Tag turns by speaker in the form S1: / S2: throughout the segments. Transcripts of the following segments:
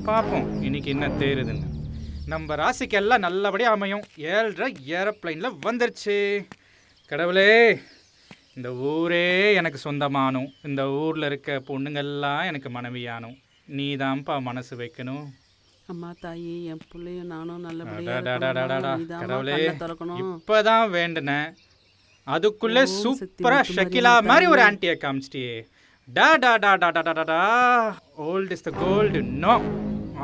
S1: பார்ப்போம் இன்னைக்கு என்ன தேருதுன்னு. நம்ம ராசிக்கு எல்லாம் நல்லபடியாக அமையும். 7:30 ஏரோப்ளைனில் வந்துருச்சு. கடவுளே, இந்த ஊரே எனக்கு சொந்தமானும், இந்த ஊரில் இருக்க பொண்ணுங்கள்லாம் எனக்கு மனைவியானும். நீ தான்ப்பா மனசு வைக்கணும்.
S2: அம்மா தாயி, என் பிள்ளையும் நானும்
S1: கடவுளே, இப்போதான் வேண்டுனேன், அதுக்குள்ளே சூப்பராக ஷக்கிலா மாதிரி ஒரு ஆன்ட்டியை காமிச்சிட்டியே. டா டா டா டா டா டா டா. Old is the gold. No,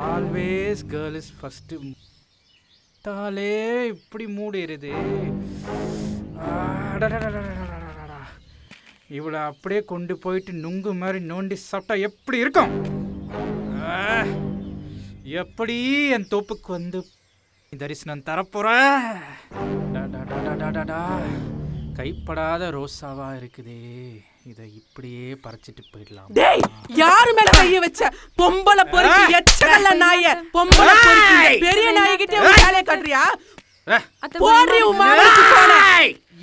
S1: always girl is first. தாலே இப்படி மூடிடுது. இவளை அப்படியே கொண்டு போயிட்டு நுங்கு மாதிரி நோண்டி சாப்பிட்டா எப்படி இருக்கும்? எப்படி என் தோப்புக்கு வந்து தரிசனம் தரப்போற? கைப்படாத ரோசாவா இருக்குதே, இதை இப்படியே பறிச்சிட்டு போயிடலாம்.
S2: டேய், யாரு மேல கைய வச்ச? பொம்பளை பொறுக்கி எச்சல நாயே, பொம்பளை பொறுக்கி பெரிய நாய்கிட்ட வேலைய கட்டறியா? போடி உமாவுக்கு போற.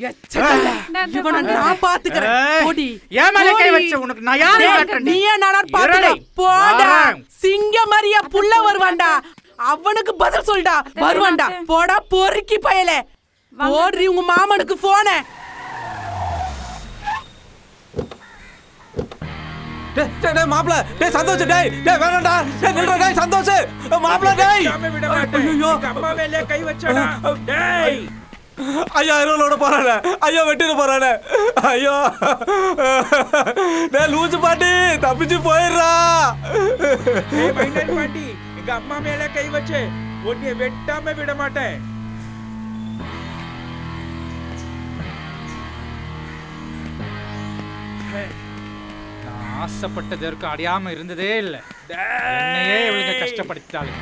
S2: எச்சல இவன நான் பாத்துக்கறேன். போடி.
S1: ஏன் மேல கை வச்ச? உனக்கு நான் யாரை காட்டறேன்?
S2: நீயே நானா பாத்துக்க. போடா. சிங்க மாதிரியா புள்ள வருவான்டா. அவனுக்கு பதில் சொல்டா. வருவான்டா. போடா பொறுக்கி பயலே. போடி உங்க மாமனுக்கு போன.
S3: டேய் மாப்ள, டேய் சந்தோஷ், டேய் வேணாம்டா, டேய் நில்றா, டேய் சந்தோஷ், மாப்ள டேய்
S1: விட மாட்டேன். ஐயோ, அம்மா மேல கை வச்சடா. டேய்,
S3: ஐயா இருளோட போறானே, ஐயா வெட்டிர போறானே, ஐயோ டேய் லூசு பாட்டி, தப்பிச்சு போயிடுறா.
S1: டேய் மைனர் பாட்டி, எங்க அம்மா மேல கை வச்சே, உன்னை வெட்டாம விட மாட்டேன். ஆசைப்பட்டதற்கு அடையாம இருந்ததே இல்லை. என்னையே இவளுக்கு கஷ்டப்படுத்தாளுங்க.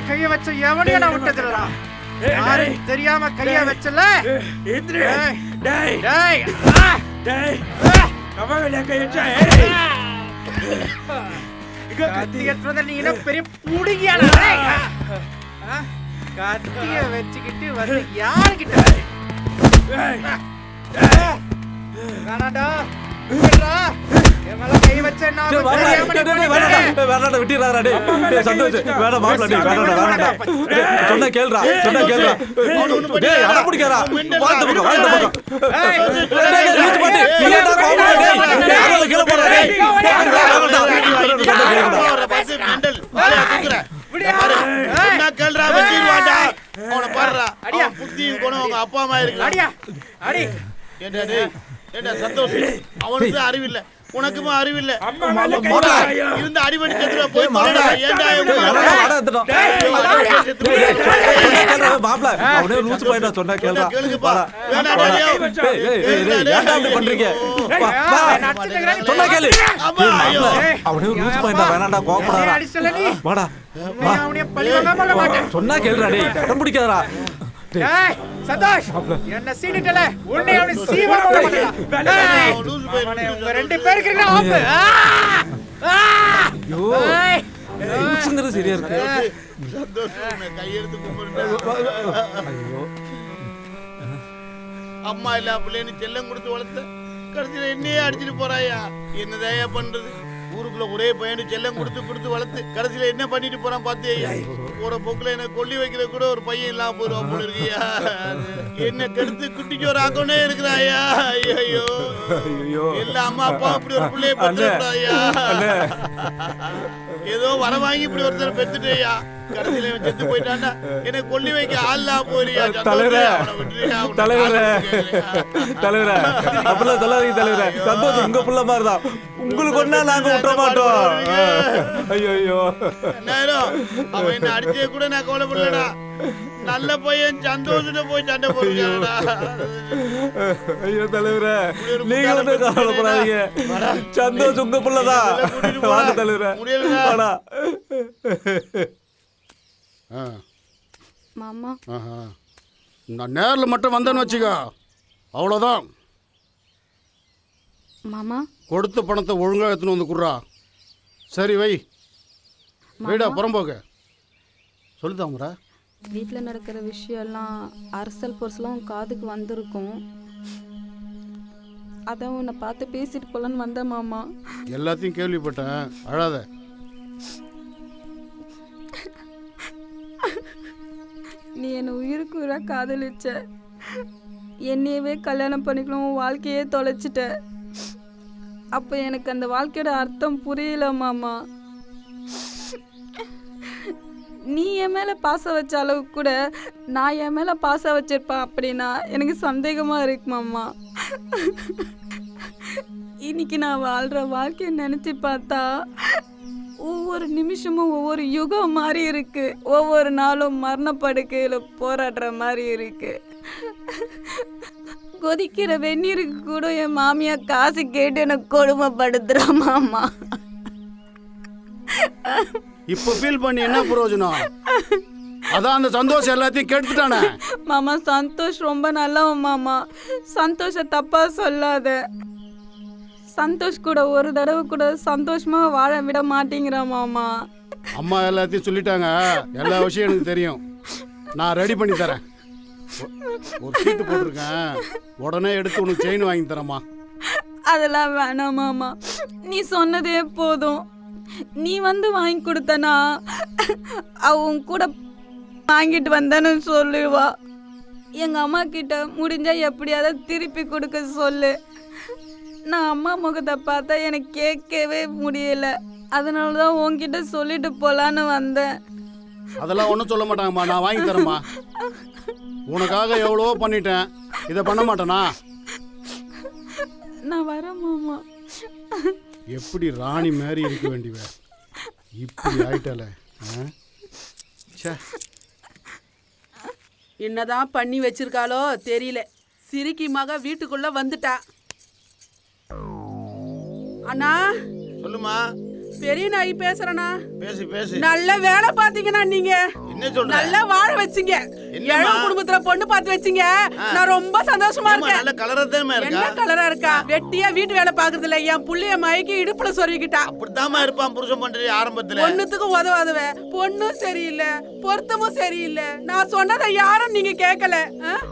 S1: கைய வச்ச எவனையும் நான் விட்டதில்லடா. தெரியாம கைய வச்சல. கத்திய வச்சுக்கிட்டு வந்து யாருக்கிட்ட கை வச்ச
S3: சந்தோஷ் வேணாம் மாப்ள, டேய் வேணாம்டா, சொன்னா கேளுடா, சொன்னா கேளுடா, டேய் அட பிடிக்கறா, வாங்க பக்கம், வாங்க பக்கம். டேய் லூசு பாட்டி, நீடா கோவமா, டேய் யாரோ கீழ போறா, டேய்
S4: மெண்டல் வாளைய தூக்குற. பாரு, சொன்னா கேளுடா, வெட்டிடுவாடா. அவன பாருடா, அவன் புத்தியும் குணம் உங்க அப்பா அம்மா இருக்கு.
S1: அடியா அடி.
S4: ஏண்டா டேய், ஏண்டா சந்தோஷ், அவனுக்கு அறிவில்ல, உனக்குமா அறிவில்ல. இருந்து அடிபடி செத்துற போய் பாடா. ஏண்டா
S3: மாப்ள, அவனே லூசு போயிட்டா, சொன்னா கேளுடா.
S4: கேளுங்கப்பா. வேணாடா டேய்.
S3: ஏன்டா அப்படி பண்றீங்க? சொன்னா கேளு. அவனே லூசு போயிட்டா, வேணாடா கோவப்படாதடா. வாடா. சொன்னா கேளுடா, டேய் அடம் பிடிக்காதடா.
S1: டேய் சந்தோஷ், என்ன சீனிட்டல, உன்னை அவனை சீவா போடலாம். டேய் உங்க ரெண்டு பேருக்கு என்ன ஆப்பு?
S3: ஐயோ, லூசுங்கிறது சரியா இருக்கு.
S4: சந்தோஷ் கையெடுத்து கும்பிடுறா.
S3: ஐயோ,
S4: அம்மா இல்ல பிள்ளைன்னு செல்லம் கொடுத்து வளர்த்த, கடைசியில என்னையே அடிச்சுட்டு போறாயா. என்னதையா பண்றது? ஊருக்குள்ள ஒரே பையனு செல்லம் கொடுத்து வளர்த்து கடைசியில என்ன பண்ணிட்டு போறான் பாத்தியா? போற போக்குல என்ன கொல்லி வைக்கிற கூட ஒரு பையன் இல்லாம போயிருவா போல இருக்கியா. என்ன கெடுத்து குட்டிக்கு ஒரு ஆக்கோனே இருக்கிறாயா. ஐயோ, எல்லா அம்மா அப்பா இப்படி ஒரு பிள்ளைய பெற்றுறாயா. ஏதோ வர வாங்கி இப்படி ஒருத்தர் பெத்துட்டேயா. கடைசியில செத்து போயிட்டாண்டா, என்ன கொல்லி வைக்க ஆள்லா போறியா.
S3: தலைவரே அப்படிலாம் சொல்லாதீங்க தலைவரே. சந்தோஷம் உங்க புள்ள மாதிரிதான், உங்களுக்கு ஒன்னா நாங்க விட்டுற மாட்டோம். ஐயோ
S4: என்னாயிரம் அவன் என்ன அடிச்சே கூட நான் கவலைப்படலடா. நல்ல பையன் சந்தோஷத்தை போய் சண்டை போடுறாடா.
S3: ஐயோ தலைவரே, நீங்க வந்து கவலைப்படாதீங்க. சந்தோஷம் உங்க பிள்ளைதான். வாங்க தலைவரே, வாடா.
S5: மாமா
S6: நான் நேரில் மட்டும் வந்தேன்னு வச்சுக்கோ, அவ்வளோதான்.
S5: மாமா
S6: கொடுத்த பணத்தை ஒழுங்காக எடுத்துன்னு வந்து குடுறா. சரி வை, வைடா புறம்போக்க. சொல்லுதாங்கடா.
S5: வீட்டில் நடக்கிற விஷயம்லாம் அரசல் பொருசெல்லாம் உன் காதுக்கு வந்திருக்கும். அதான் உன்னை பார்த்து பேசிட்டு போலான்னு வந்தேன் மாமா.
S6: எல்லாத்தையும் கேள்விப்பட்டேன், அழாத.
S5: நீ என்னை உயிருக்கு உயிராக காதலிச்ச, என்னையவே கல்யாணம் பண்ணிக்கணும், உன் வாழ்க்கையே தொலைச்சிட்ட. அப்போ எனக்கு அந்த வாழ்க்கையோட அர்த்தம் புரியல மாமா. நீ என் மேலே பாசம் வச்ச அளவுக்கு கூட நான் என் மேலே பாசம் வச்சிருப்பேன் அப்படின்னா எனக்கு சந்தேகமாக இருக்கு மாமா. இன்னைக்கு நான் வாழ்கிற வாழ்க்கையை நினச்சி பார்த்தா ஒவ்வொரு நிமிஷமும் ஒவ்வொரு யுகம் மாதிரி இருக்கு. ஒவ்வொரு நாளும் மரணப்படுக்கையில் போராடுற மாதிரி இருக்கு. கொதிக்கிற வெந்நீருக்கு கூட என் மாமியா காசு கேட்டு எனக்கு கொடுமைப்படுத்துறா மாமா.
S6: இப்போ ஃபீல் பண்ணி என்ன பிரயோஜனம்? அதான் அந்த சந்தோஷம் எல்லாத்தையும் கெடுத்துட்டானே.
S5: மாமா சந்தோஷ் ரொம்ப நல்லவன் மாமா. சந்தோஷ தப்பா சொல்லாத. சந்தோஷ் கூட ஒரு தடவை கூட சந்தோஷமா வாழ விட மாட்டேங்கிறான் மாமா.
S6: அம்மா எல்லாத்தையும் சொல்லிட்டாங்க, எல்லா விஷயம் எனக்கு தெரியும். நான் ரெடி பண்ணி தரேன். ஒரு சீட்டு போட்டிருக்கேன், உடனே எடுத்து உனக்கு செயின் வாங்கி தரேம்மா.
S5: அதெல்லாம் வேணாம் மாமா, நீ சொன்னதே போதும். நீ வந்து வாங்கி கொடுத்தனா அவங்க கூட வாங்கிட்டு வந்தேன்னு சொல்லுவா. எங்க அம்மா கிட்ட முடிஞ்சா எப்படியாவது திருப்பி கொடுக்க சொல்லு. நான் அம்மா முகத்தை பார்த்தா எனக்கு கேட்கவே முடியல. அதனால தான் உன்கிட்ட சொல்லிட்டு போலான்னு வந்தேன்.
S6: அதெல்லாம் ஒன்றும் சொல்ல மாட்டாங்கம்மா, நான் வாங்கி தரேம்மா. உனக்காக எவ்வளவோ பண்ணிட்டேன், இதை பண்ண மாட்டேனா?
S5: நான் வரேன் மாமா.
S6: எப்படி ராணி மாதிரி இருக்க வேண்டியவ இப்படி ஆயிட்டால.
S2: என்னதான் பண்ணி வச்சிருக்காளோ தெரியல. சிரிக்கி மக வீட்டுக்குள்ள வந்துட்டா. அண்ணா
S4: சொல்லுமா.
S2: பெரிய நாய் பேசுறேண்ணா.
S4: பேசு பேசு.
S2: நல்ல வேலை பாத்தீங்கன்னா நீங்க
S4: என்ன சொல்ற?
S2: நல்லா வாழ வச்சீங்க. ஏழை குடும்பத்துல பொண்ணு பார்த்து வச்சீங்க. நான் ரொம்ப சந்தோஷமா இருக்கேன்.
S4: நல்ல கலரா தான் இருக்கா.
S2: என்ன கலரா இருக்கா? வெட்டியா வீட்டு வேலை பாக்குறது இல்ல. என் புள்ளைய மயக்கி இடுப்புல சொருகிட்டா.
S4: அப்படித்தாம்மா இருப்பான் புருஷன் பண்றது ஆரம்பத்துல.
S2: பொண்ணுத்துக்கும் உதவாதவ. பொண்ணும் சரியில்லை, பொருத்தமும் சரியில்லை. நான் சொன்னதை யாரும் நீங்க கேட்கல.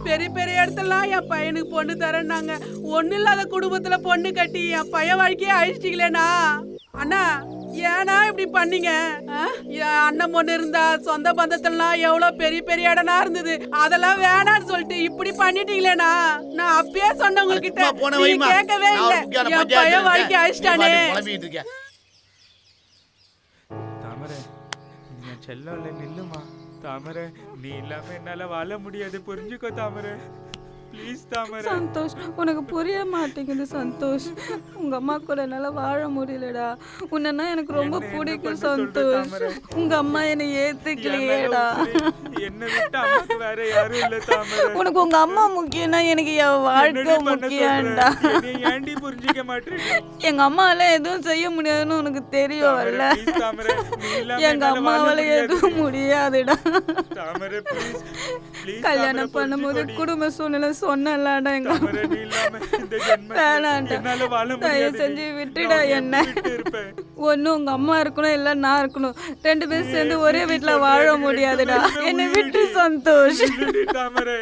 S2: பெரிய பெரிய இடத்துலாம் என் பையனுக்கு பொண்ணு தரேன்னாங்க. ஒண்ணு இல்லாத குடும்பத்துல பொண்ணு கட்டி என் பையன் வாழ்க்கையே அழிச்சிட்டீங்களேண்ணா. அண்ணா ஏன்னா இப்படி பண்ணீங்க? என் அண்ணன் பொண்ணு இருந்தா சொந்த பந்தத்துலாம் எவ்வளவு பெரிய பெரிய இடனா இருந்தது. அதெல்லாம் வேணான்னு சொல்லிட்டு இப்படி பண்ணிட்டீங்களேண்ணா. நான் அப்பயே சொன்ன உங்ககிட்ட, நீங்க கேட்கவே இல்ல. என் பையன் வாழ்க்கை அழிச்சிட்டானே.
S7: தாமரை, நீ செல்லம் இல்லை, நில்லுமா. தாமரை, நீ இல்லாம என்னால வாழ முடியாது, புரிஞ்சுக்கோ தாமரை. ப்ளீஸ் தாமரை.
S5: சந்தோஷ், உனக்கு புரிய மாட்டேங்குது சந்தோஷ். உங்க அம்மா கூட என்னால வாழ முடியலடா. உன்னைன்னா எனக்கு ரொம்ப பிடிக்கும் சந்தோஷ். உங்க அம்மா என்னை ஏத்துக்கலையேடா.
S7: என்ன விட்டு அம்மாக்கு வேற யாரும் இல்ல தாமரை.
S5: உனக்கு உங்க அம்மா முக்கியம்னா எனக்கு என் வாழ்க்கை முக்கியம்டா.
S7: நீ ஏன்டி புரிஞ்சிக்க மாட்டேங்க?
S5: எங்க அம்மாவால எதுவும் செய்ய முடியாதுன்னு உனக்கு தெரியும்ல.
S7: தாமரை, நீ இல்லாம
S5: எங்க அம்மாவால எதுவும் முடியாதுடா.
S7: தாமரை ப்ளீஸ் ப்ளீஸ்.
S5: கல்யாணம் பண்ணும்போது குடும்ப சூழ்நிலை சொன்னலாடா. எங்க தயவு செஞ்சு விட்டுடா என்ன. ஒன்னும் உங்க அம்மா இருக்கணும், இல்ல நான் இருக்கணும். ரெண்டு பேரும் சேர்ந்து ஒரே வீட்டுல வாழ முடியாதுடா. என்னை விட்டு சந்தோஷ்.
S7: தாமரை.